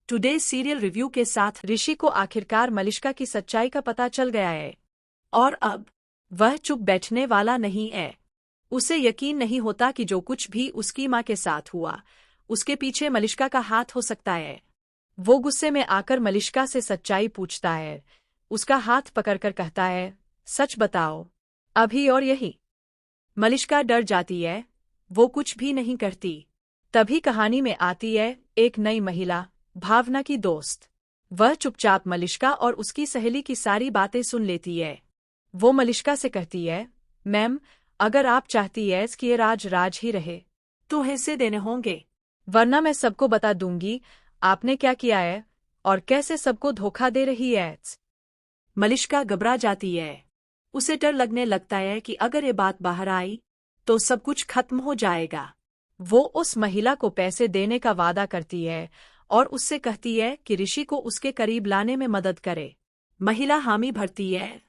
Today serial review के साथ ऋषि को आखिरकार मलिष्का की सच्चाई का पता चल गया है और अब वह चुप बैठने वाला नहीं है। उसे यकीन नहीं होता कि जो कुछ भी उसकी माँ के साथ हुआ उसके पीछे मलिष्का का हाथ हो सकता है। वो गुस्से में आकर मलिष्का से सच्चाई पूछता है, उसका हाथ पकड़कर कहता है, सच बताओ अभी और यही। मलिष्का डर जाती है, वो कुछ भी नहीं करती। तभी कहानी में आती है एक नई महिला, भावना की दोस्त। वह चुपचाप मलिष्का और उसकी सहेली की सारी बातें सुन लेती है। वो मलिष्का से कहती है, मैम, अगर आप चाहती है कि ये राज ही रहे तो हिस्से देने होंगे, वरना मैं सबको बता दूंगी आपने क्या किया है और कैसे सबको धोखा दे रही है। मलिष्का घबरा जाती है। उसे डर लगने लगता है कि अगर ये बात बाहर आई तो सब कुछ खत्म हो जाएगा। वो उस महिला को पैसे देने का वादा करती है और उससे कहती है कि ऋषि को उसके करीब लाने में मदद करे। महिला हामी भरती है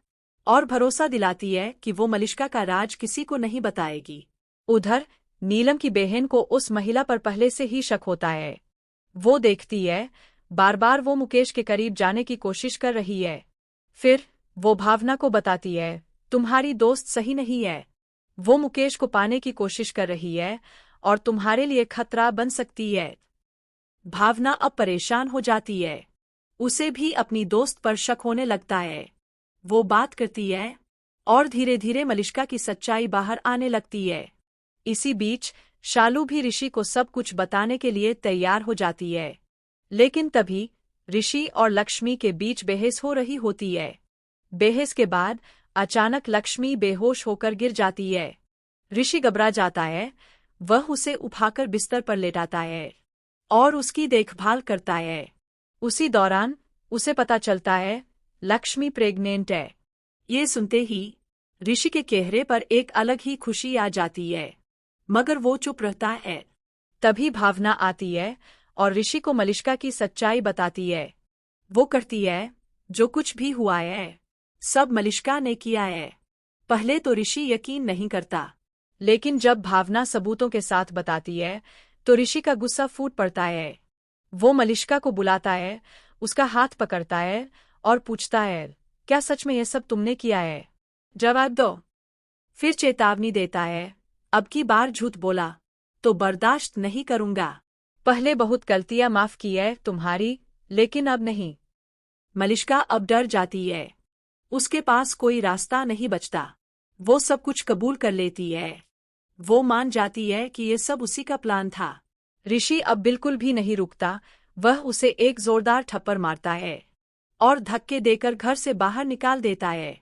और भरोसा दिलाती है कि वो मलिष्का का राज किसी को नहीं बताएगी। उधर नीलम की बहन को उस महिला पर पहले से ही शक होता है। वो देखती है बार बार वो मुकेश के करीब जाने की कोशिश कर रही है। फिर वो भावना को बताती है, तुम्हारी दोस्त सही नहीं है, वो मुकेश को पाने की कोशिश कर रही है और तुम्हारे लिए खतरा बन सकती है। भावना अब परेशान हो जाती है। उसे भी अपनी दोस्त पर शक होने लगता है। वो बात करती है और धीरे धीरे मलिष्का की सच्चाई बाहर आने लगती है। इसी बीच शालू भी ऋषि को सब कुछ बताने के लिए तैयार हो जाती है। लेकिन तभी ऋषि और लक्ष्मी के बीच बहस हो रही होती है। बहस के बाद अचानक लक्ष्मी बेहोश होकर गिर जाती है। ऋषि घबरा जाता है। वह उसे उठाकर बिस्तर पर लेटाता है और उसकी देखभाल करता है। उसी दौरान उसे पता चलता है लक्ष्मी प्रेग्नेंट है। ये सुनते ही ऋषि के चेहरे पर एक अलग ही खुशी आ जाती है, मगर वो चुप रहता है। तभी भावना आती है और ऋषि को मलिष्का की सच्चाई बताती है। वो कहती है, जो कुछ भी हुआ है सब मलिष्का ने किया है। पहले तो ऋषि यकीन नहीं करता, लेकिन जब भावना सबूतों के साथ बताती है तो ऋषि का गुस्सा फूट पड़ता है। वो मलिष्का को बुलाता है, उसका हाथ पकड़ता है और पूछता है, क्या सच में ये सब तुमने किया है? जवाब दो। फिर चेतावनी देता है, अब की बार झूठ बोला तो बर्दाश्त नहीं करूंगा। पहले बहुत गलतियां माफ की है तुम्हारी, लेकिन अब नहीं। मलिष्का अब डर जाती है। उसके पास कोई रास्ता नहीं बचता। वो सब कुछ कबूल कर लेती है। वो मान जाती है कि ये सब उसी का प्लान था। ऋषि अब बिल्कुल भी नहीं रुकता। वह उसे एक जोरदार थप्पड़ मारता है और धक्के देकर घर से बाहर निकाल देता है।